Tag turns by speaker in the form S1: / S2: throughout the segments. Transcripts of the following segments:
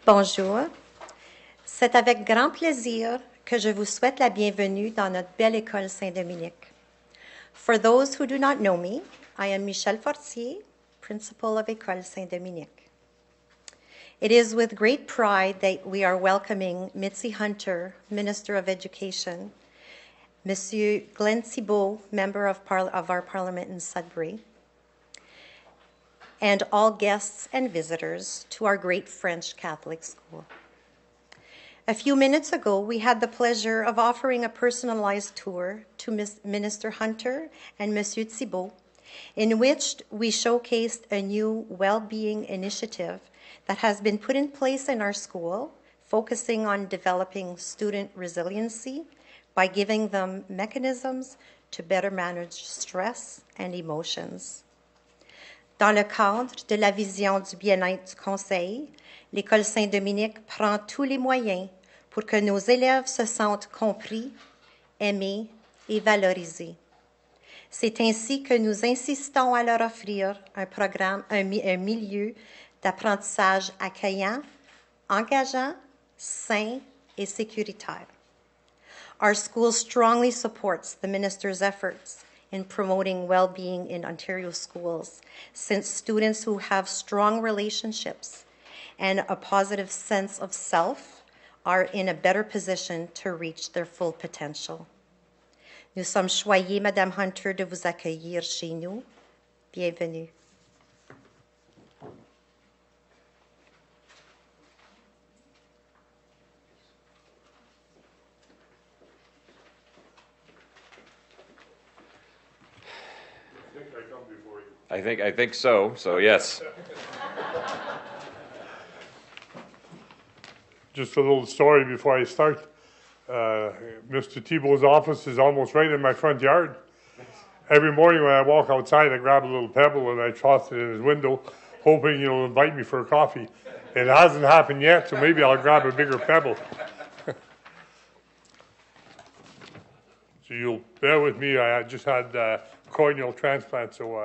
S1: Bonjour. C'est avec grand plaisir que je vous souhaite la bienvenue dans notre belle école Saint-Dominique. For those who do not know me, I am Michel Fortier, principal of École Saint-Dominique. It is with great pride that we are welcoming Mitzi Hunter, Minister of Education, Monsieur Glenn Thibault, member of our Parliament in Sudbury, and all guests and visitors to our great French Catholic school. A few minutes ago, we had the pleasure of offering a personalized tour to Minister Hunter and Monsieur Thibault, in which we showcased a new well-being initiative that has been put in place in our school, focusing on developing student resiliency by giving them mechanisms to better manage stress and emotions. Dans le cadre de la vision du bien-être du Conseil, l'École Saint-Dominique prend tous les moyens pour que nos élèves se sentent compris, aimés et valorisés. C'est ainsi que nous insistons à leur offrir un milieu d'apprentissage accueillant, engageant, sain et sécuritaire. Our school strongly supports the minister's efforts in promoting well-being in Ontario schools, since students who have strong relationships and a positive sense of self are in a better position to reach their full potential. Nous sommes choyés, Madame Hunter, de vous accueillir chez nous. Bienvenue.
S2: I think so. So yes.
S3: Just a little story before I start. Mr. Thibault's office is almost right in my front yard. Every morning when I walk outside, I grab a little pebble and I toss it in his window, hoping he'll invite me for a coffee. It hasn't happened yet, so maybe I'll grab a bigger pebble. So you'll bear with me. I just had corneal transplant, so.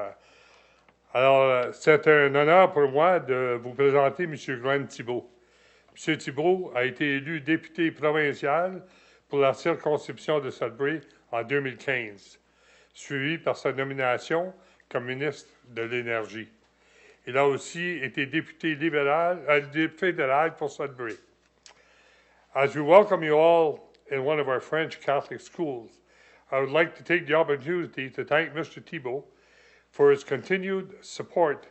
S3: Alors, c'est un honneur pour moi de vous présenter M. Glenn Thibault. M. Thibault a été élu député provincial pour la circonscription de Sudbury en 2015, suivi par sa nomination comme ministre de l'Énergie. Il a aussi été député fédéral pour Sudbury. As we welcome you all in one of our French Catholic schools, I would like to take the opportunity to thank Mr. Thibault for his continued support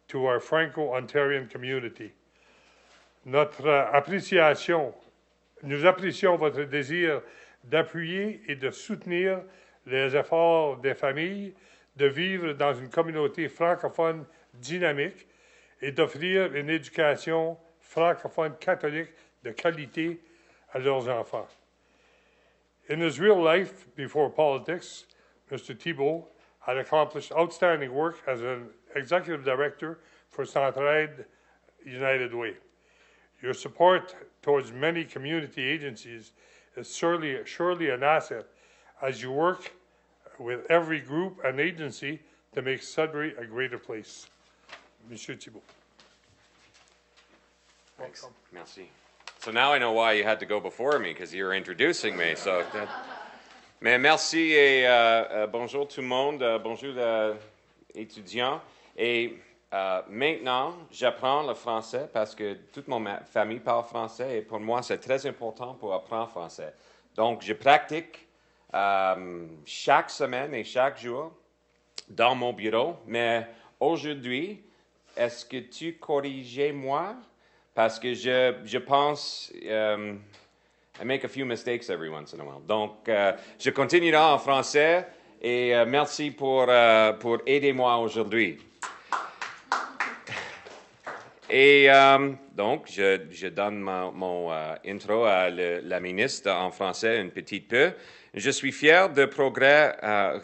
S3: to our Franco-Ontarian community. Nous apprécions votre désir d'appuyer et de soutenir les efforts des familles de vivre dans une communauté francophone dynamique et d'offrir une éducation francophone catholique de qualité à leurs enfants. In his real life before politics, Mr. Thibault had accomplished outstanding work as an executive director for Centraide United Way. Your support towards many community agencies is surely an asset as you work with every group and agency to make Sudbury a greater place. Monsieur Thibault.
S2: Thanks. Merci. So now I know why you had to go before me, because you're introducing me. So, mais merci et bonjour tout le monde, bonjour étudiants. Et maintenant, j'apprends le français parce que toute ma famille parle français et pour moi, c'est très important pour apprendre français. Donc, je pratique chaque semaine et chaque jour dans mon bureau. Mais aujourd'hui, est-ce que tu corriges moi? Parce que je pense, I make a few mistakes every once in a while. Donc, je continuerai en français et merci pour aider moi aujourd'hui. Et donc, je donne mon intro à la ministre en français un petit peu. Je suis fier de progrès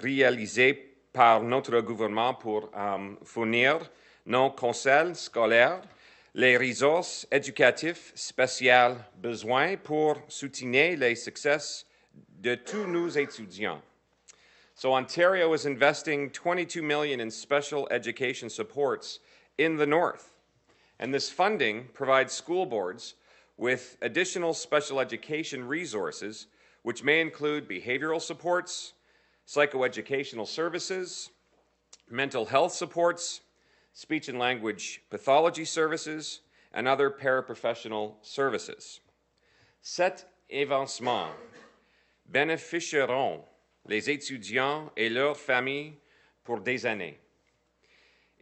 S2: réalisés par notre gouvernement pour fournir nos conseils scolaires les ressources éducatives spéciales besoin pour soutenir les succès de tous nos étudiants. So Ontario is investing $22 million in special education supports in the north. And this funding provides school boards with additional special education resources, which may include behavioral supports, psychoeducational services, mental health supports, speech and language pathology services, and other paraprofessional services. Cet avancement bénéficieront les étudiants et leurs familles pour des années.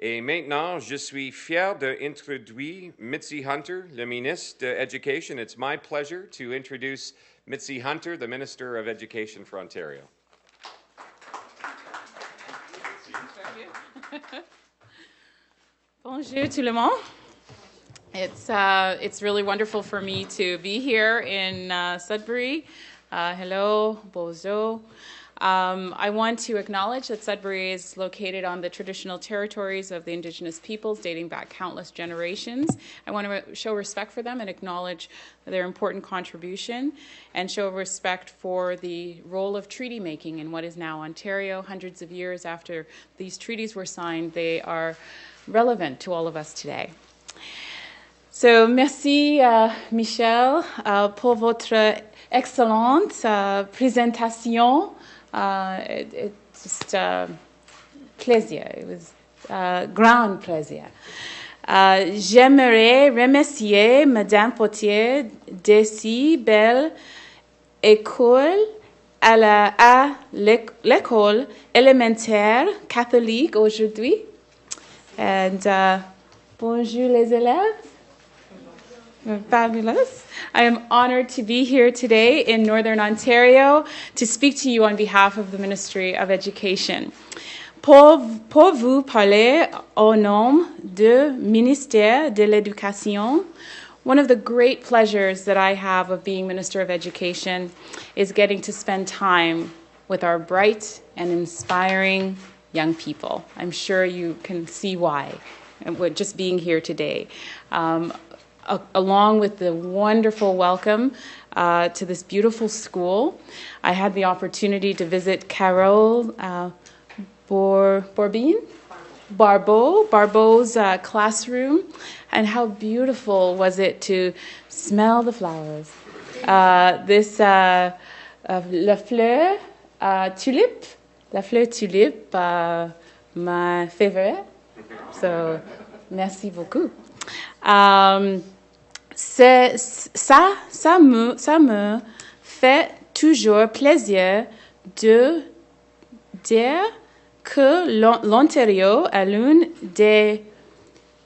S2: Et maintenant, je suis fier d'introduire Mitzi Hunter, le ministre de l'Éducation. It's my pleasure to introduce Mitzi Hunter, the Minister of Education for Ontario.
S4: Bonjour tout le monde. It's really wonderful for me to be here in Sudbury. Hello, bonjour. I want to acknowledge that Sudbury is located on the traditional territories of the Indigenous peoples dating back countless generations. I want to show respect for them and acknowledge their important contribution and show respect for the role of treaty making in what is now Ontario. Hundreds of years after these treaties were signed, they are relevant to all of us today. So, merci Michel pour votre excellente présentation. It's just plaisir. It was grand plaisir. J'aimerais remercier Madame Potier de si belle école à l'école élémentaire catholique aujourd'hui. And bonjour les élèves. Fabulous. I am honored to be here today in Northern Ontario to speak to you on behalf of the Ministry of Education. Pour vous parler au nom du ministère de l'Éducation, one of the great pleasures that I have of being Minister of Education is getting to spend time with our bright and inspiring young people. I'm sure you can see why, and just being here today. Along with the wonderful welcome to this beautiful school, I had the opportunity to visit Carole Barbeau's classroom, and how beautiful was it to smell the flowers. La fleur tulipe, my favorite. So, merci beaucoup. Ça me fait toujours plaisir de dire que l'Ontario a l'un des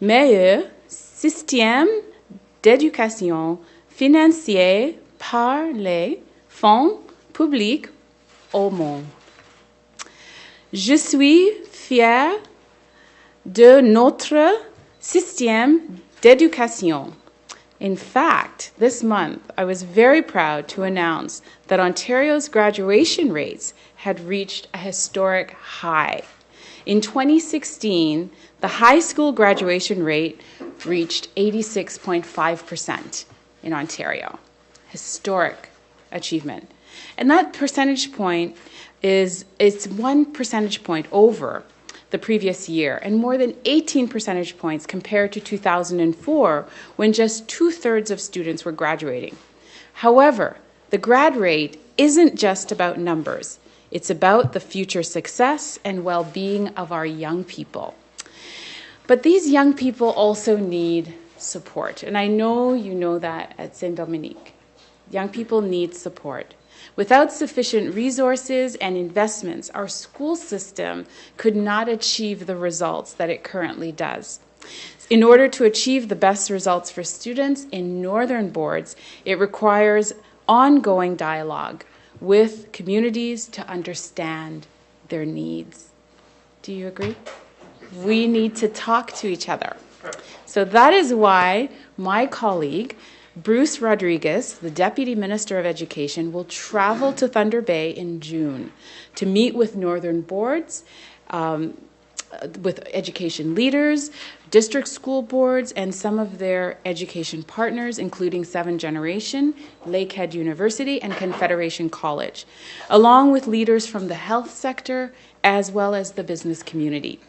S4: meilleurs systèmes d'éducation financés par les fonds publics au monde. Je suis fière de notre système d'education. In fact, this month, I was very proud to announce that Ontario's graduation rates had reached a historic high. In 2016, the high school graduation rate reached 86.5% in Ontario. Historic achievement. And that percentage point it's 1 percentage point over the previous year, and more than 18 percentage points compared to 2004, when just 2/3 of students were graduating. However, the grad rate isn't just about numbers. It's about the future success and well-being of our young people. But these young people also need support, and I know you know that at Saint-Dominique. Young people need support. Without sufficient resources and investments, our school system could not achieve the results that it currently does. In order to achieve the best results for students in northern boards, it requires ongoing dialogue with communities to understand their needs. Do you agree? We need to talk to each other. So that is why my colleague, Bruce Rodriguez, the Deputy Minister of Education, will travel to Thunder Bay in June to meet with northern boards, with education leaders, district school boards, and some of their education partners, including Seven Generation, Lakehead University, and Confederation College, along with leaders from the health sector as well as the business community.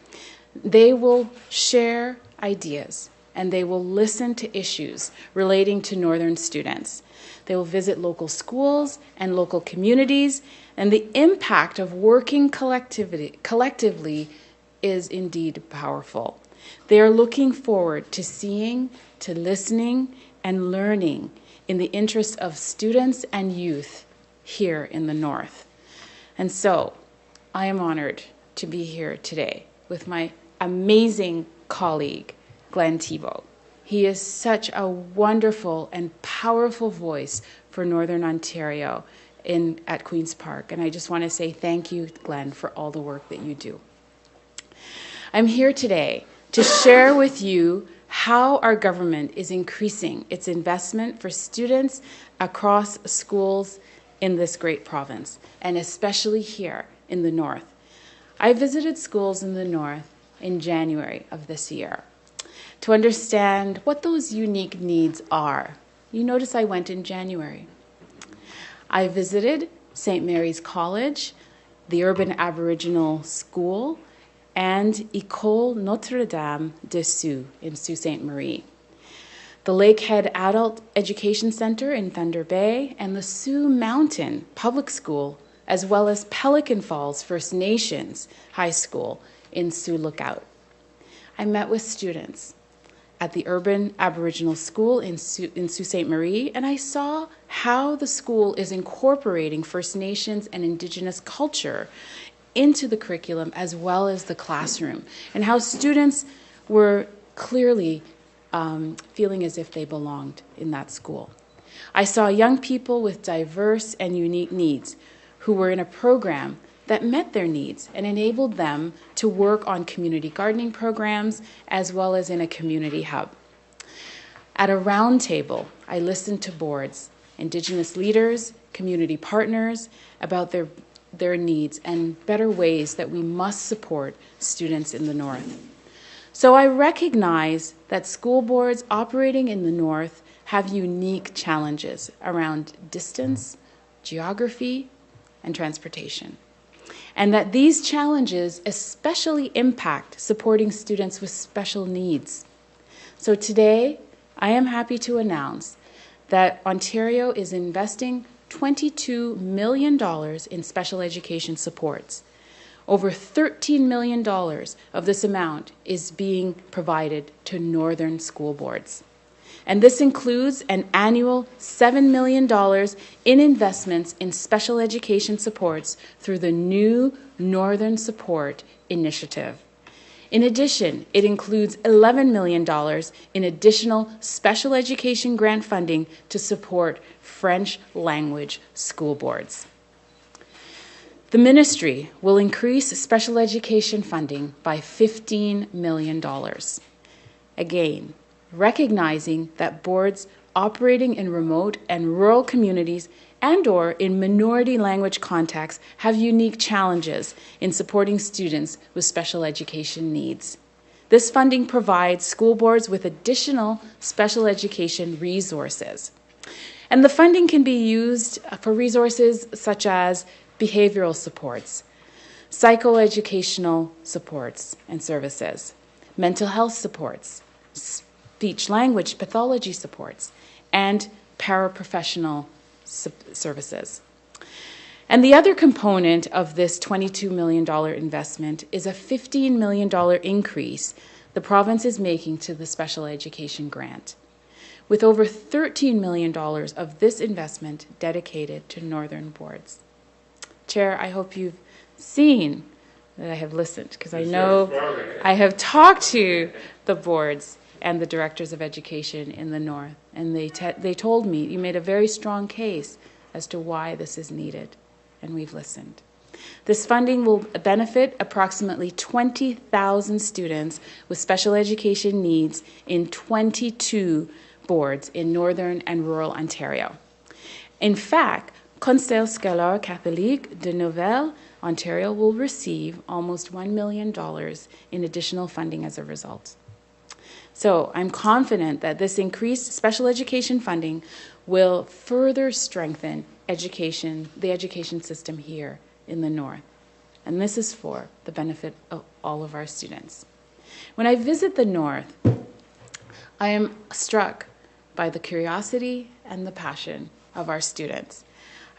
S4: They will share ideas and they will listen to issues relating to Northern students. They will visit local schools and local communities, and the impact of working collectively is indeed powerful. They are looking forward to seeing, to listening, and learning in the interest of students and youth here in the North. And so, I am honored to be here today with my amazing colleague, Glenn Thibault. He is such a wonderful and powerful voice for Northern Ontario at Queen's Park. And I just want to say thank you, Glenn, for all the work that you do. I'm here today to share with you how our government is increasing its investment for students across schools in this great province, and especially here in the North. I visited schools in the North in January of this year to understand what those unique needs are. You notice I went in January. I visited St. Mary's College, the Urban Aboriginal School, and École Notre-Dame de Sault in Sault Ste. Marie, the Lakehead Adult Education Center in Thunder Bay, and the Sioux Mountain Public School, as well as Pelican Falls First Nations High School in Sioux Lookout. I met with students at the Urban Aboriginal School in Sault Ste. Marie, and I saw how the school is incorporating First Nations and Indigenous culture into the curriculum as well as the classroom, and how students were clearly feeling as if they belonged in that school. I saw young people with diverse and unique needs who were in a program that met their needs and enabled them to work on community gardening programs as well as in a community hub. At a round table, I listened to boards, Indigenous leaders, community partners about their needs and better ways that we must support students in the North. So I recognize that school boards operating in the North have unique challenges around distance, geography, and transportation, and that these challenges especially impact supporting students with special needs. So today, I am happy to announce that Ontario is investing $22 million in special education supports. Over $13 million of this amount is being provided to Northern school boards. And this includes an annual $7 million in investments in special education supports through the new Northern Support Initiative. In addition, it includes $11 million in additional special education grant funding to support French language school boards. The ministry will increase special education funding by $15 million. Again, recognizing that boards operating in remote and rural communities and/or in minority language contexts have unique challenges in supporting students with special education needs. This funding provides school boards with additional special education resources. And the funding can be used for resources such as behavioral supports, psychoeducational supports and services, mental health supports, speech-language pathology supports, and paraprofessional services. And the other component of this $22 million investment is a $15 million increase the province is making to the special education grant, with over $13 million of this investment dedicated to Northern boards. Chair, I hope you've seen that I have listened, because I know I have talked to the boards and the directors of education in the North, and they told me you made a very strong case as to why this is needed, and we've listened. This funding will benefit approximately 20,000 students with special education needs in 22 boards in Northern and rural Ontario. In fact, Conseil Scolaire Catholique de Nouvelle Ontario will receive almost $1 million in additional funding as a result. So I'm confident that this increased special education funding will further strengthen the education system here in the North. And this is for the benefit of all of our students. When I visit the North, I am struck by the curiosity and the passion of our students.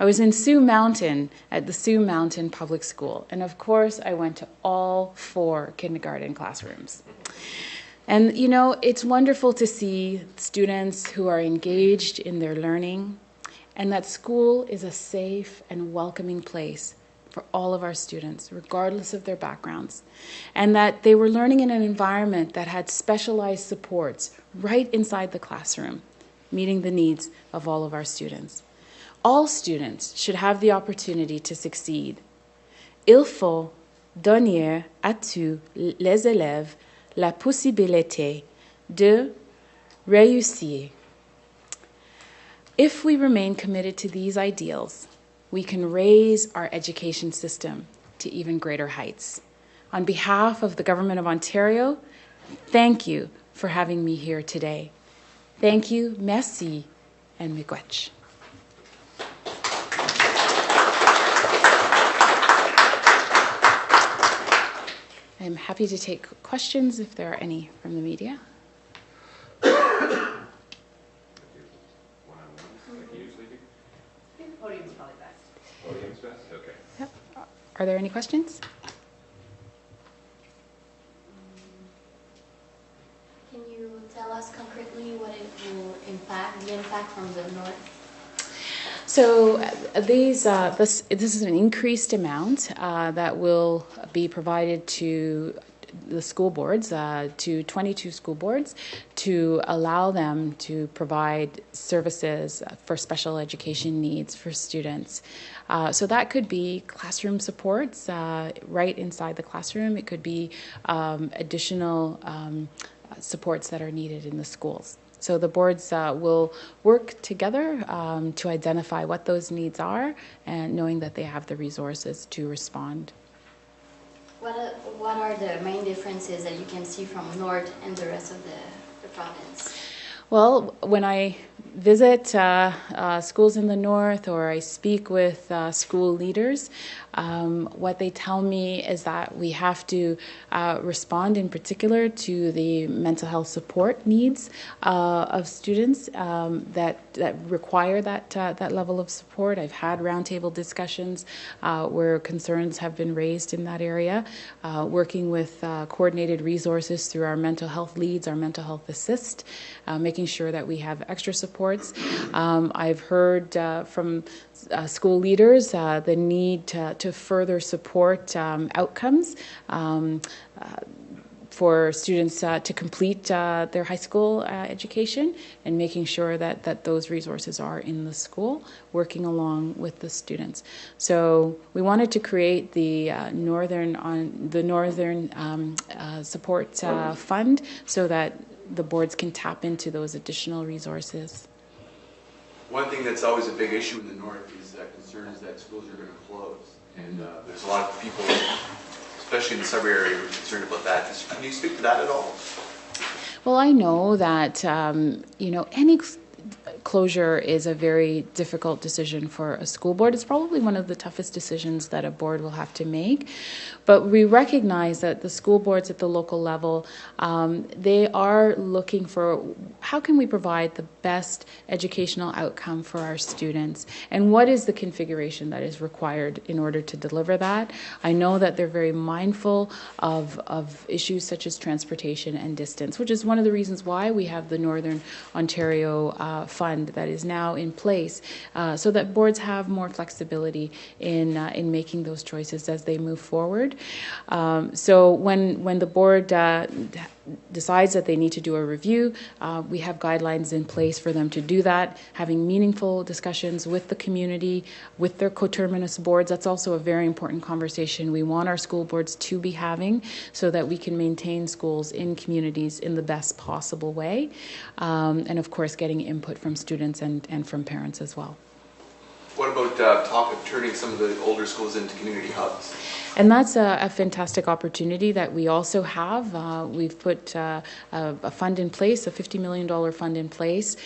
S4: I was in Sioux Mountain at the Sioux Mountain Public School, and of course I went to all 4 kindergarten classrooms. And you know, it's wonderful to see students who are engaged in their learning, and that school is a safe and welcoming place for all of our students, regardless of their backgrounds, and that they were learning in an environment that had specialized supports right inside the classroom, meeting the needs of all of our students. All students should have the opportunity to succeed. Il faut donner à tous les élèves la possibilité de réussir. If we remain committed to these ideals, we can raise our education system to even greater heights. On behalf of the Government of Ontario, thank you for having me here today. Thank you, merci, and miigwech. I'm happy to take questions if there are any from the media.
S5: Podium's probably best.
S2: Podium's best? Okay.
S4: Yep. Are there any questions?
S5: Can you tell us concretely what it will impact, the impact from the north?
S4: So this is an increased amount that will be provided to the school boards, to 22 school boards, to allow them to provide services for special education needs for students. So that could be classroom supports right inside the classroom. It could be additional supports that are needed in the schools. So the boards will work together to identify what those needs are, and knowing that they have the resources to respond.
S5: What are the main differences that you can see from North and the rest of the province?
S4: Well, when I visit schools in the north, or I speak with school leaders, what they tell me is that we have to respond in particular to the mental health support needs of students that require that level of support. I've had roundtable discussions where concerns have been raised in that area, working with coordinated resources through our mental health leads, our mental health assist, making sure that we have extra supports. I've heard from school leaders the need to further support outcomes for students to complete their high school education, and making sure that those resources are in the school, working along with the students. So we wanted to create the Northern Support Fund so that the boards can tap into those additional resources.
S6: One thing that's always a big issue in the north is concern is that schools are going to close, and there's a lot of people, especially in the Sudbury area, who are concerned about that. Can you speak to that at all?
S4: Well, I know that any closure is a very difficult decision for a school board. It's probably one of the toughest decisions that a board will have to make. But we recognize that the school boards at the local level, they are looking for how can we provide the best educational outcome for our students, and what is the configuration that is required in order to deliver that. I know that they're very mindful of issues such as transportation and distance, which is one of the reasons why we have the Northern Ontario Fund that is now in place, so that boards have more flexibility in making those choices as they move forward. So when the board decides that they need to do a review, we have guidelines in place for them to do that, having meaningful discussions with the community, with their coterminous boards. That's also a very important conversation we want our school boards to be having, so that we can maintain schools in communities in the best possible way, and of course getting input from students and from parents as well.
S6: What about talk of turning some of the older schools into community hubs?
S4: And that's a fantastic opportunity that we also have. We've put a fund in place, a $50 million fund in place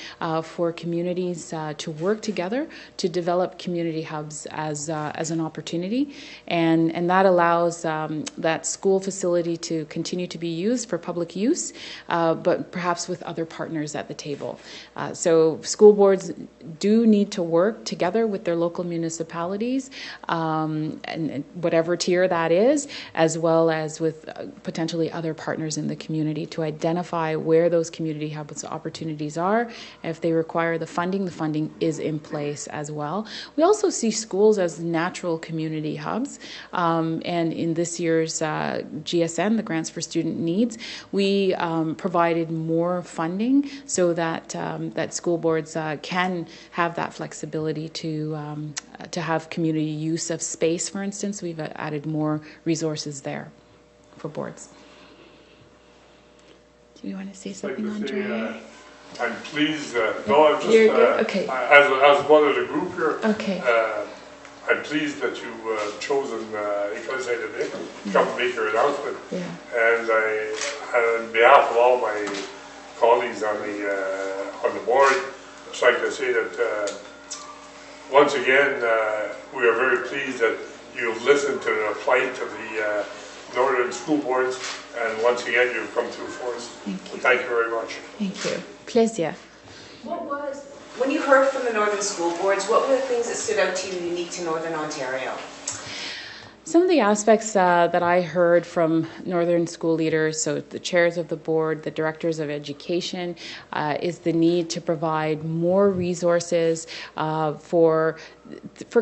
S4: for communities to work together to develop community hubs as an opportunity. And that allows that school facility to continue to be used for public use, but perhaps with other partners at the table. So school boards do need to work together with their local municipalities and whatever tier that is, as well as with potentially other partners in the community to identify where those community hubs opportunities are. If they require the funding is in place as well. We also see schools as natural community hubs, and in this year's GSN, the Grants for Student Needs, we provided more funding so that that school boards can have that flexibility to have community use of space, for instance. We've added more resources there for boards. Do you want to say something, Andre?
S3: I'm pleased. No, I'm just
S4: You're good? Okay.
S3: as one of the group here.
S4: Okay.
S3: I'm pleased that you've chosen École Saint-Denis to come make your announcement.
S4: Yeah.
S3: And on behalf of all my colleagues on the board, I'd just like to say that once again we are very pleased that you've listened to the plight of the northern school boards, and once again you've come through for us.
S4: Thank you.
S3: Thank you very much.
S4: Thank you. Plaisir.
S7: When you heard from the Northern School Boards, what were the things that stood out to you unique to Northern Ontario?
S4: Some of the aspects that I heard from Northern school leaders, so the chairs of the board, the directors of education, is the need to provide more resources for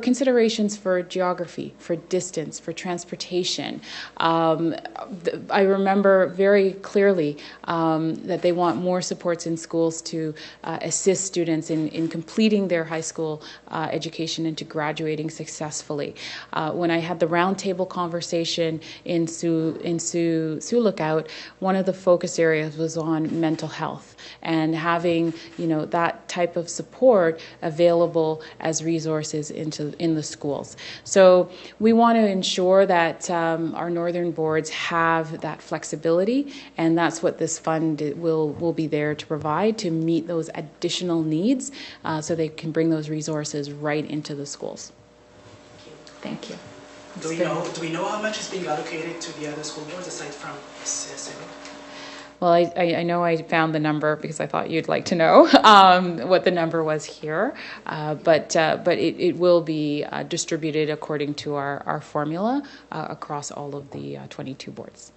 S4: considerations for geography, for distance, for transportation. I remember very clearly that they want more supports in schools to assist students in completing their high school education and to graduating successfully. When I had the roundtable conversation in Sioux Lookout, one of the focus areas was on mental health and having that type of support available as resources in the schools. So we want to ensure that our northern boards have that flexibility, and that's what this fund will be there to provide, to meet those additional needs so they can bring those resources right into the schools. Thank you.
S8: Do we know how much is being allocated to the other school boards aside from CSO?
S4: Well, I know I found the number because I thought you'd like to know what the number was here, but it will be distributed according to our formula across all of the 22 boards.